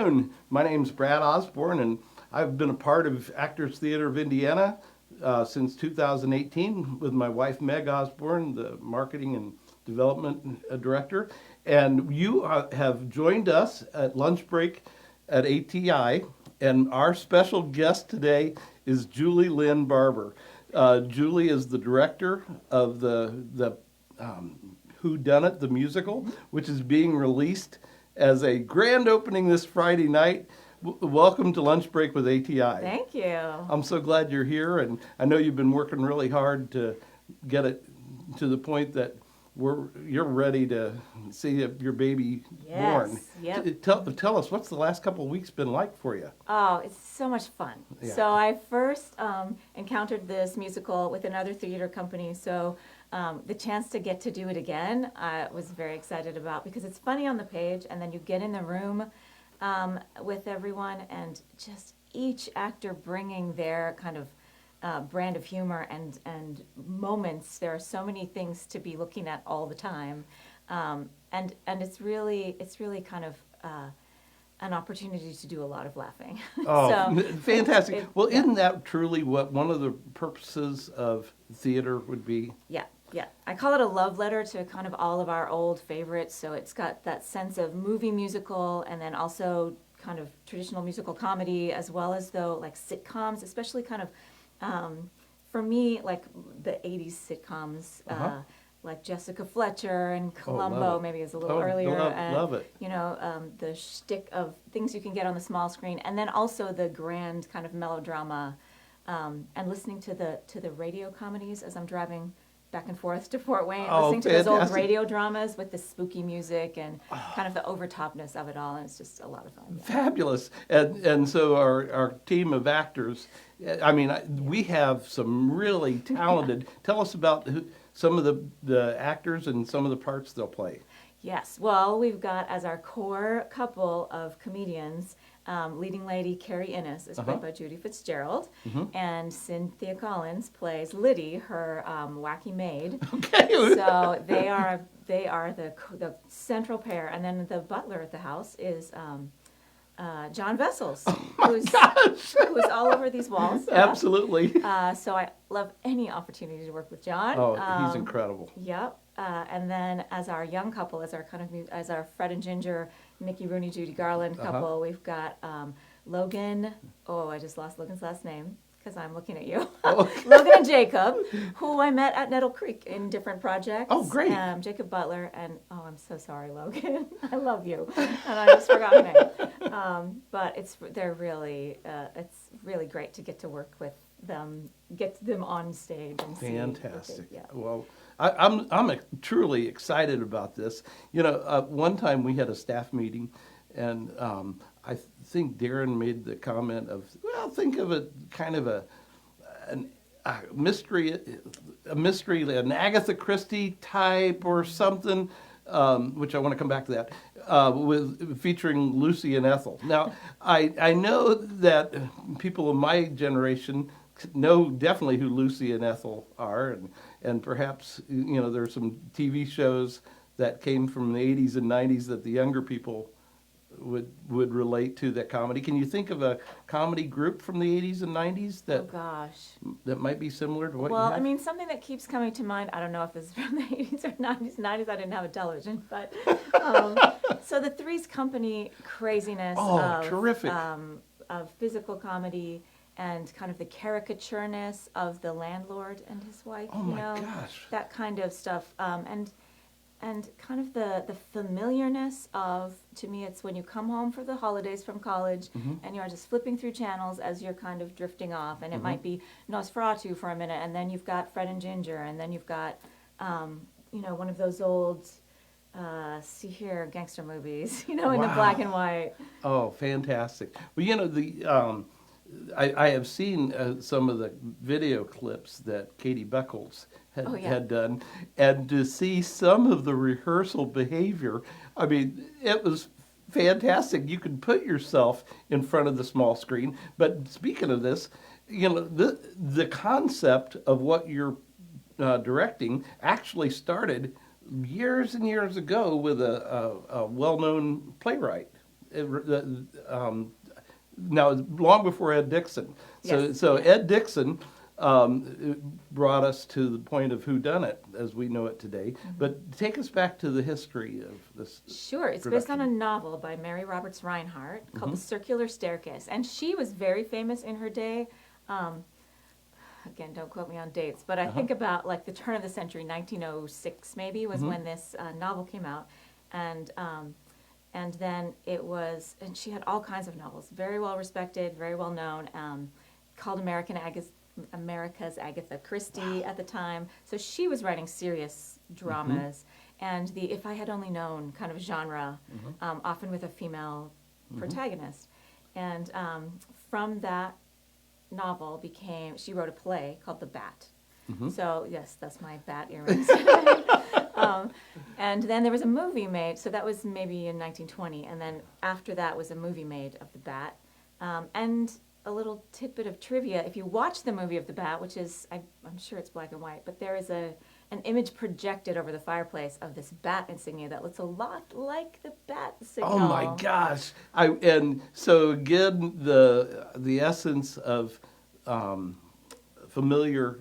afternoon. My name's Brad Osborne, and I've been a part of Actors Theater of Indiana since 2018 with my wife, Meg Osborne, the marketing and development director. And you have joined us at lunch break at ATI, and our special guest today is Julie Lynn Barber. Julie is the director of the Who Done It, the musical, which is being released as a grand opening this Friday night. Welcome to Lunch Break with ATI. Thank you. I'm so glad you're here, and I know you've been working really hard to get it to the point that you're ready to see your baby born. Yep. Tell us, what's the last couple of weeks been like for you? Oh, it's so much fun. Yeah. So I first encountered this musical with another theater company, so the chance to get to do it again, I was very excited about, because it's funny on the page, and then you get in the room with everyone, and just each actor bringing their kind of brand of humor and moments. There are so many things to be looking at all the time, and it's really kind of an opportunity to do a lot of laughing. Oh, So fantastic! Well, yeah. isn't that truly what one of the purposes of theater would be? Yeah. I call it a love letter to kind of all of our old favorites. So it's got that sense of movie musical, and then also kind of traditional musical comedy, as well as though like sitcoms, especially kind of for me, like the 80s sitcoms, like Jessica Fletcher and Columbo, maybe is a little earlier. Love it. You know, the shtick of things you can get on the small screen, and then also the grand kind of melodrama, and listening to the radio comedies as I'm driving back and forth to Fort Wayne, listening to those old radio dramas with the spooky music and kind of the overtopness of it all, and it's just a lot of fun. Yeah. Fabulous. And so our team of actors, I mean, we have some really talented, tell us about some of the actors and some of the parts they'll play. Yes, well, we've got as our core couple of comedians, leading lady Carrie Innes is played by Judy Fitzgerald, and Cynthia Collins plays Liddy, her wacky maid. Okay. So they are the central pair, and then the butler at the house is John Vessels, who's all over these walls. Yeah. Absolutely. So I love any opportunity to work with John. Oh, he's incredible. Yep. And then as our young couple, as our Fred and Ginger, Mickey Rooney, Judy Garland couple, we've got Logan. Oh, I just lost Logan's last name because I'm looking at you. Oh. Logan and Jacob, who I met at Nettle Creek in different projects. Oh, great. Jacob Butler, and I'm so sorry, Logan. I love you, and I just forgot her name. But it's really great to get to work with them, get them on stage and Fantastic. See. Yeah. Well, I'm truly excited about this. You know, one time we had a staff meeting, and I think Darren made the comment of, well, think of it kind of a mystery, an Agatha Christie type or something, which I want to come back to that, with featuring Lucy and Ethel. Now, I know that people of my generation know definitely who Lucy and Ethel are, and perhaps, you know, there's some TV shows that came from the 80s and 90s that the younger people would relate to that comedy. Can you think of a comedy group from the 80s and 90s that that might be similar to what you have? Well, I mean, something that keeps coming to mind, I don't know if it's from the 80s or 90s. 90s, I didn't have a television, but so the Three's Company craziness terrific. Of physical comedy and kind of the caricatureness of the landlord and his wife, gosh. That kind of stuff, and kind of the familiarness of, to me, it's when you come home for the holidays from college and you're just flipping through channels as you're kind of drifting off, and it might be Nosferatu for a minute, and then you've got Fred and Ginger, and then you've got, one of those old, see here, gangster movies, in the black and white. Oh, fantastic. Well, you know, I have seen some of the video clips that Katie Beckles had done, and to see some of the rehearsal behavior, I mean, it was fantastic. You could put yourself in front of the small screen. But speaking of this, the concept of what you're directing actually started years and years ago with a well-known playwright. now long before Ed Dixon. Yes. So Ed Dixon brought us to the point of whodunit as we know it today. But take us back to the history of this. Sure. It's based on a novel by Mary Roberts Reinhardt called The Circular Staircase. And she was very famous in her day. Again, don't quote me on dates, but I think about like the turn of the century, 1906 maybe, was when this novel came out. And then it was, and she had all kinds of novels, very well respected, very well known, called America's Agatha Christie at the time. So she was writing serious dramas, and the If I Had Only Known kind of genre, often with a female protagonist. And from that novel she wrote a play called The Bat. So yes, that's my bat earrings. And then there was a movie made, so that was maybe in 1920, and then after that was a movie made of The Bat. And a little tidbit of trivia, if you watch the movie of The Bat, which is, I'm sure it's black and white, but there is an image projected over the fireplace of this bat insignia that looks a lot like the bat signal. Oh my gosh! And so again, the essence of familiar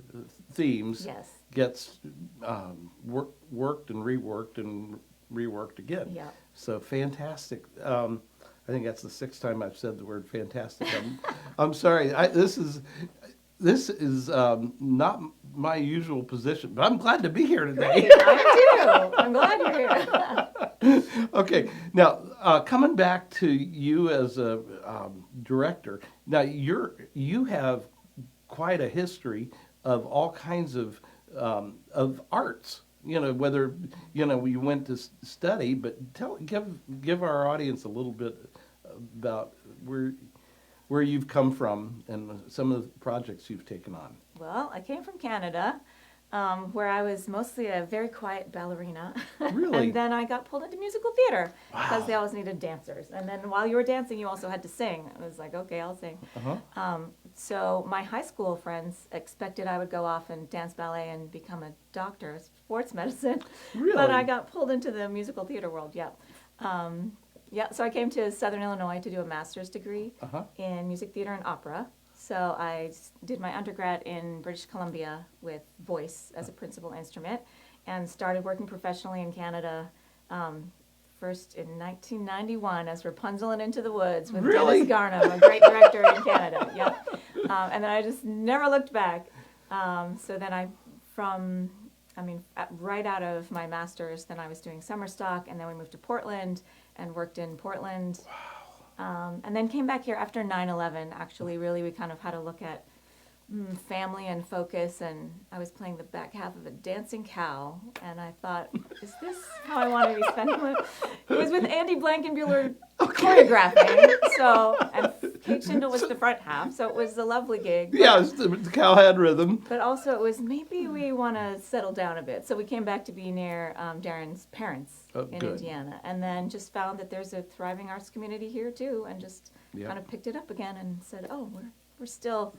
themes gets worked and reworked again. Yeah. So fantastic. I think that's the 6th time I've said the word fantastic. I'm sorry. This is not my usual position, but I'm glad to be here today. Great, I too. I'm glad you're here. Okay. Now, coming back to you as a director. Now, you have quite a history of all kinds of arts. Whether you went to study, but give our audience a little bit about where you've come from and some of the projects you've taken on. Well, I came from Canada, where I was mostly a very quiet ballerina. Really? And then I got pulled into musical theater because they always needed dancers. And then while you were dancing, you also had to sing. I was like, okay, I'll sing. So my high school friends expected I would go off and dance ballet and become a doctor, sports medicine. Really? But I got pulled into the musical theater world, so I came to Southern Illinois to do a master's degree in music theater and opera. So I did my undergrad in British Columbia with voice as a principal instrument and started working professionally in Canada first in 1991 as Rapunzel in Into the Woods with Dennis Garnham, a great director in Canada. And then I just never looked back. So then right out of my master's, then I was doing summer stock, and then we moved to Portland and worked in Portland. And then came back here after 9/11. Actually, really, we kind of had to look at family and focus, and I was playing the back half of a dancing cow, and I thought, is this how I want to be spending my... It was with Andy Blankenbuehler choreographing, and Kate Schindel was the front half, so it was a lovely gig. Yes, the cow had rhythm. But also it was, maybe we want to settle down a bit. So we came back to be near Darren's parents in Indiana, and then just found that there's a thriving arts community here too, and just kind of picked it up again and said, oh, we're still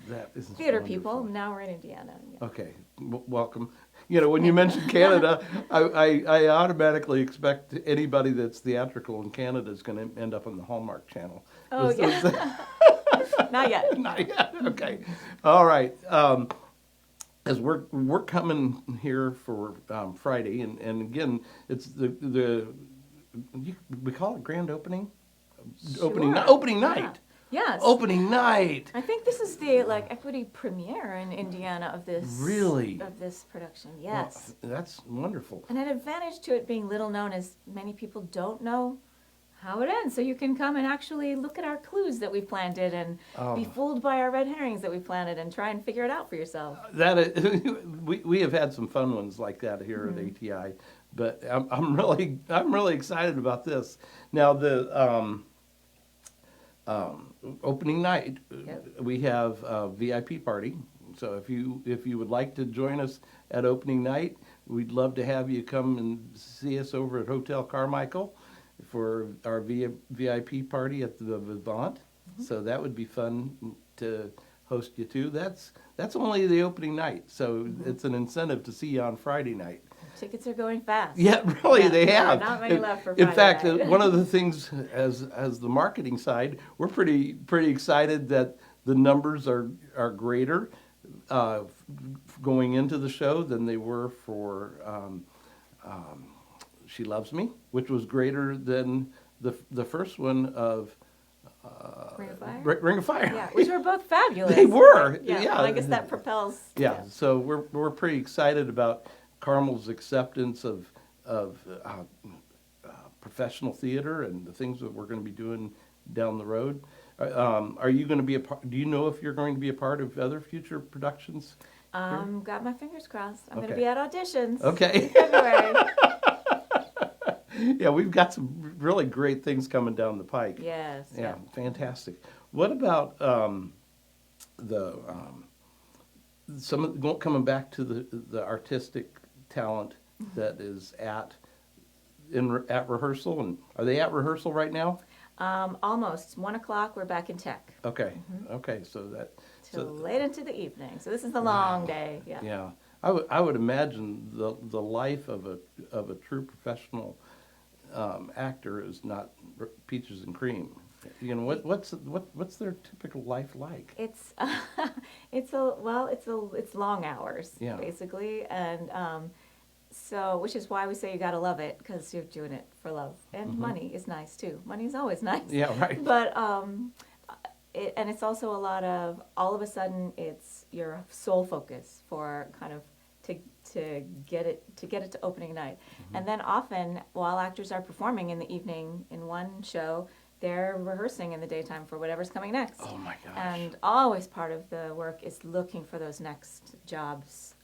theater people. Now we're in Indiana. Yeah. Okay, welcome. When you mentioned Canada, I automatically expect anybody that's theatrical in Canada is going to end up on the Hallmark Channel. Oh, yeah. Not yet. Not yet. Okay. All right. As we're coming here for Friday, and again, it's we call it grand opening. Sure. Opening night. Yes. Opening night. I think this is the equity premiere in Indiana of this. Really? Of this production. Yes. Well, that's wonderful. And an advantage to it being little known is many people don't know how it ends. So you can come and actually look at our clues that we've planted and be fooled by our red herrings that we've planted and try and figure it out for yourself. We have had some fun ones like that here at ATI, but I'm really excited about this. Now the opening night, we have a VIP party. So if you would like to join us at opening night, we'd love to have you come and see us over at Hotel Carmichael for our VIP party at the Vivant. So that would be fun to host you to. That's only the opening night, so it's an incentive to see you on Friday night. Tickets are going fast. Yeah, really, Yeah, they there are have. not many left for In Friday fact, night. one of the things as the marketing side, we're pretty excited that the numbers are greater going into the show than they were for She Loves Me, which was greater than the first one of Ring of Fire? Ring of Fire. Yeah, which were both fabulous. They were, Yeah, yeah. well, I guess that propels. Yeah, so we're pretty excited about Carmel's acceptance of professional theater and the things that we're going to be doing down the road. Are you going to be a part? Do you know if you're going to be a part of other future productions? Got my fingers crossed. I'm going Okay. to be at auditions. Okay. In February. Yeah, we've got some really great things coming down the pike. Yes. Yeah, fantastic. What about the coming back to the artistic talent that is at rehearsal, and are they at rehearsal right now? Almost 1:00. We're back in tech Okay, okay, so that till late into the evening. So this is the long day. Yeah. yeah. I would imagine the life of a true professional actor is not peaches and cream. You know, what's their typical life like? It's it's long hours, Yeah. basically, and so which is why we say you gotta love it, because you're doing it for love, and money is nice too. Money is always nice. Yeah, right. But and it's also a lot of, all of a sudden it's your sole focus for kind of to get it to opening night, and then often while actors are performing in the evening in one show, they're rehearsing in the daytime for whatever's coming next. Oh my gosh. And always part of the work is looking for those next jobs.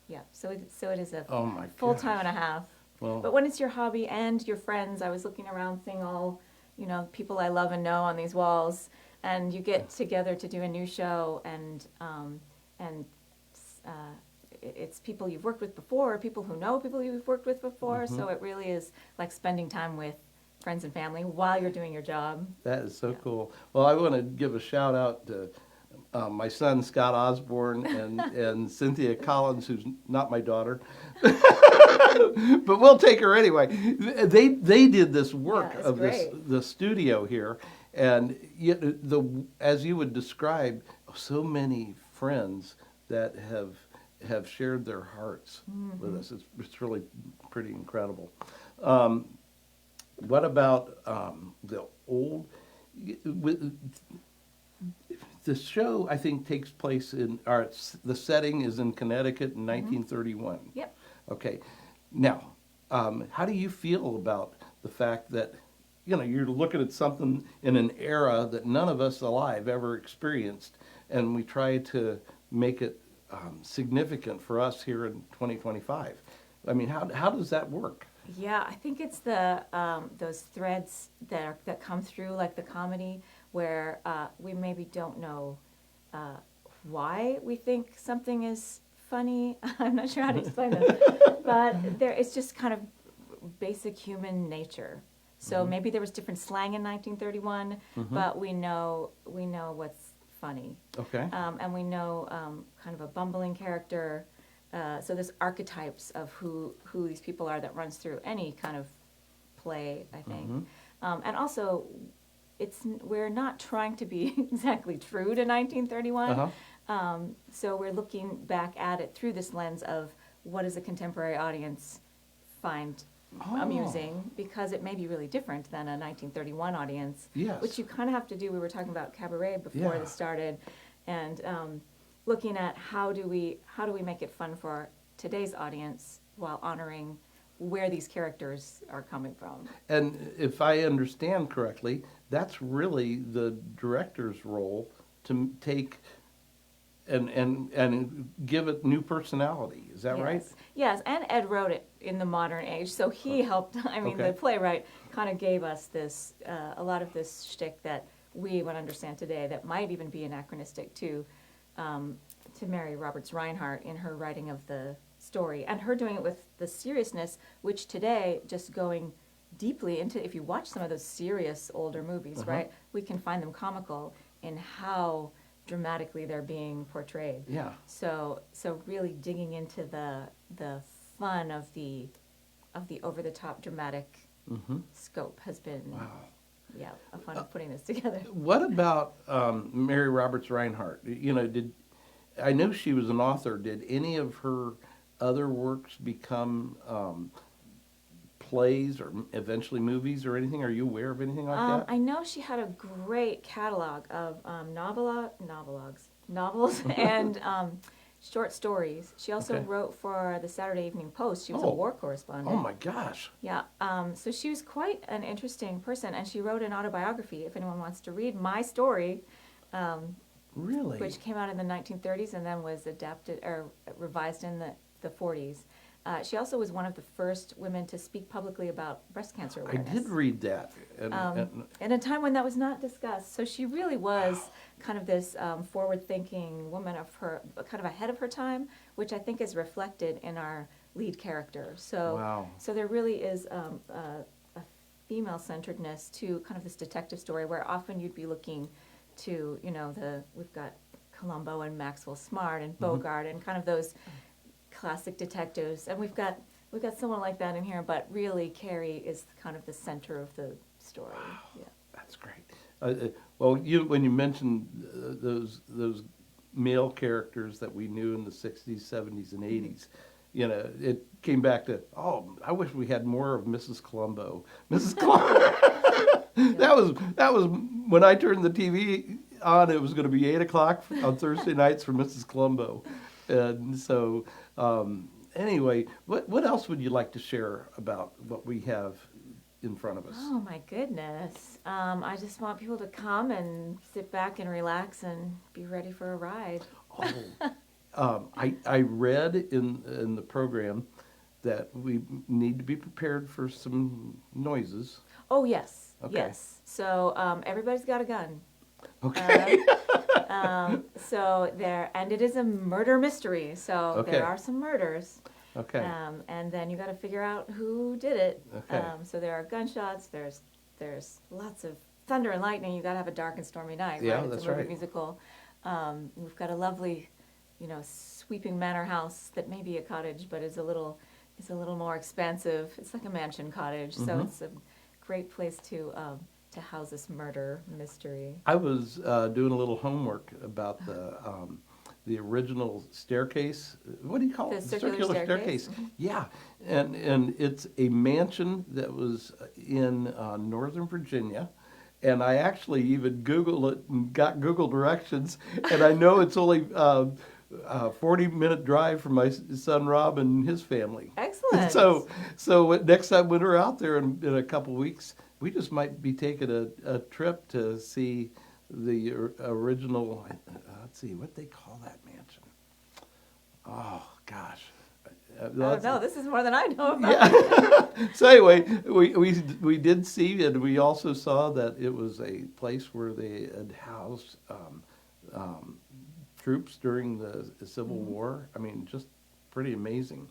Yeah, so it is a Oh my full gosh. time and a half. Well, But when it's your hobby and your friends, I was looking around seeing all, people I love and know on these walls, and you get together to do a new show, and it's people you've worked with before, people who know people you've worked with before, so it really is like spending time with friends and family while you're doing your job. that is so cool. Well, I want to give a shout out to my son Scott Osborne and Cynthia Collins, who's not my daughter, but we'll take her anyway. They did this work Yeah, it's of great. the studio here, and yet as you would describe, so many friends that have shared their hearts with us. It's really pretty incredible. What about the old? The show, I think, takes place the setting is in Connecticut in 1931. Yep. Okay. Now, how do you feel about the fact that, you're looking at something in an era that none of us alive ever experienced, and we try to make it significant for us here in 2025? I mean, how does that work? Yeah, I think it's the those threads that come through, like the comedy, where we maybe don't know why we think something is funny. I'm not sure how to explain it, but it's just kind of basic human nature. So maybe there was different slang in 1931, but we know what's funny, Okay. and we know kind of a bumbling character. So there's archetypes of who these people are that runs through any kind of play, I think. And also, we're not trying to be exactly true to 1931. So we're looking back at it through this lens of what does a contemporary audience find amusing, because it may be really different than a 1931 audience, Yes. which you kind of have to do. We were talking about cabaret before Yeah. this started, and looking at how do we make it fun for today's audience while honoring where these characters are coming from. And if I understand correctly, that's really the director's role to take and give it new personality. Is that right? Yes, and Ed wrote it in the modern age, so he helped. I mean, Okay. the playwright kind of gave us this a lot of this shtick that we would understand today that might even be anachronistic to Mary Roberts Reinhardt in her writing of the story, and her doing it with the seriousness, which today, just going deeply into, if you watch some of those serious older movies, right, we can find them comical in how dramatically they're being portrayed. Yeah. So really digging into the fun of the over the top dramatic Mm-hmm. scope has been Wow. yeah a fun of putting this together. What about Mary Roberts Reinhardt? You know, I know she was an author. Did any of her other works become plays or eventually movies or anything? Are you aware of anything like that? I know she had a great catalog of novels and short stories. She also Okay. wrote for the Saturday Evening Post. She was a Oh. war correspondent. Oh my gosh. Yeah, so she was quite an interesting person, and she wrote an autobiography, if anyone wants to read my story, Really? which came out in the 1930s and then was adapted or revised in the 40s. She also was one of the first women to speak publicly about breast cancer I awareness. did read that. And In a time when that was not discussed. So she really was kind of this forward-thinking woman kind of ahead of her time, which I think is reflected in our lead character. So, Wow. so there really is a female-centeredness to kind of this detective story, where often you'd be looking to, we've got Columbo and Maxwell Smart and Bogart and kind of those classic detectives, and we've got someone like that in here, but really Carrie is kind of the center of the story. Wow. Yeah. That's great. Well, when you mentioned those male characters that we knew in the 60s, 70s, and 80s, you know, it came back to, I wish we had more of Mrs. Columbo. Mrs. Columbo. That was when I turned the TV on. It was going to be 8 o'clock on Thursday nights for Mrs. Columbo, and so anyway, what else would you like to share about what we have in front of us? Oh my goodness! I just want people to come and sit back and relax and be ready for a ride. I read in the program that we need to be prepared for some noises. Oh yes, Okay. yes. So everybody's got a gun. Okay. So and it is a murder mystery. So Okay. there are some murders. Okay. And then you got to figure out who did it. Okay. So there are gunshots. There's lots of thunder and lightning. You got to have a dark and stormy night. Yeah, right? It's that's a movie right. musical. We've got a lovely, sweeping manor house that may be a cottage, but is a little more expansive. It's like a mansion cottage. So Mhm. it's a great place to house this murder mystery. I was doing a little homework about the original staircase. What do you call The it? circular staircase? Mhm. Yeah, and it's a mansion that was in Northern Virginia. And I actually even Googled it and got Google directions, and I know it's only a 40-minute drive from my son Rob and his family. Excellent. So next time when we're out there in a couple weeks, we just might be taking a trip to see the original. Let's see what they call that mansion. Oh gosh. I don't know. This is more than I know about. Yeah. So anyway, we did see, and we also saw that it was a place where they had housed troops during the Civil War. I mean, just pretty amazing.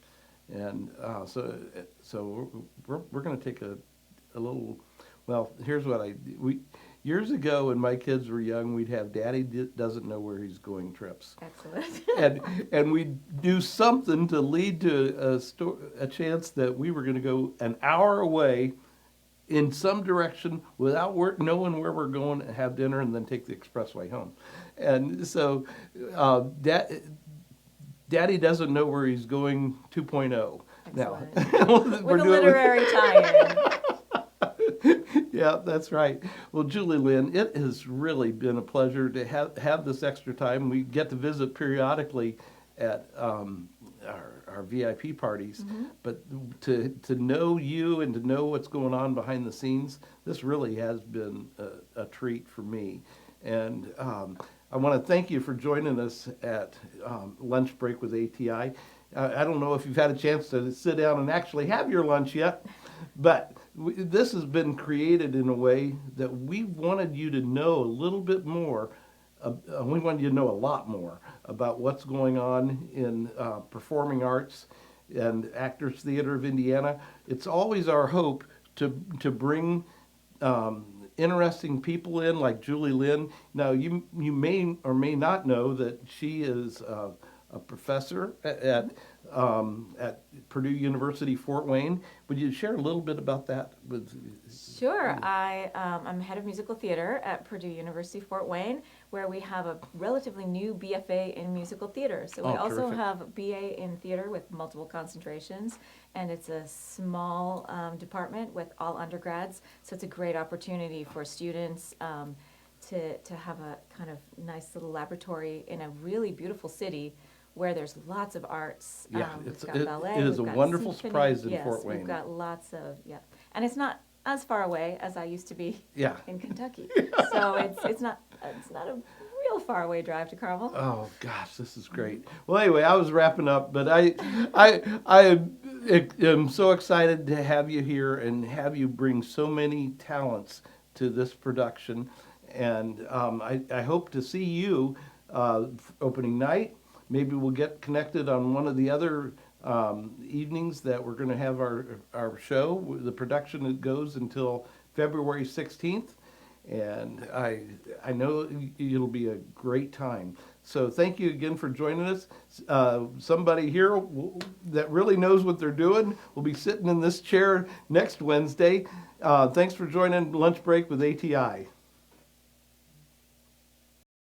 And so we're going to take a little. Well, here's what years ago when my kids were young, we'd have Daddy doesn't know where he's going trips. Excellent. and we'd do something to lead to a chance that we were going to go an hour away in some direction without knowing where we're going, and have dinner, and then take the expressway home. And so Daddy doesn't know where he's going 2.0. Excellent. Now, With a literary tie-in. Yeah, that's right. Well, Julie Lynn, it has really been a pleasure to have this extra time. We get to visit periodically at our VIP parties, but to know you and to know what's going on behind the scenes, this really has been a treat for me. And I want to thank you for joining us at Lunch Break with ATI. I don't know if you've had a chance to sit down and actually have your lunch yet, but this has been created in a way that we wanted you to know a little bit more. We wanted you to know a lot more about what's going on in performing arts and Actors Theater of Indiana. It's always our hope to bring interesting people in, like Julie Lynn. Now, you may or may not know that she is a professor at at Purdue University, Fort Wayne. Would you share a little bit about that? Sure. I'm head of musical theater at Purdue University, Fort Wayne, where we have a relatively new BFA in musical theater. So we Oh, also terrific. have a BA in theater with multiple concentrations, and it's a small department with all undergrads. So it's a great opportunity for students to have a kind of nice little laboratory in a really beautiful city where there's lots of arts. Yeah, We've got ballet, it is a we've got wonderful symphony. surprise in Yes, Fort Wayne. we've got lots of, yeah. And it's not as far away as I used to be Yeah. in Kentucky. So it's not a real far away drive to Carmel. Oh gosh, this is great. Well, anyway, I was wrapping up, but I am so excited to have you here and have you bring so many talents to this production, and I hope to see you opening night. Maybe we'll get connected on one of the other evenings that we're going to have our show. The production that goes until February 16th. And I know it'll be a great time. So thank you again for joining us. Somebody here that really knows what they're doing will be sitting in this chair next Wednesday. Thanks for joining Lunch Break with ATI.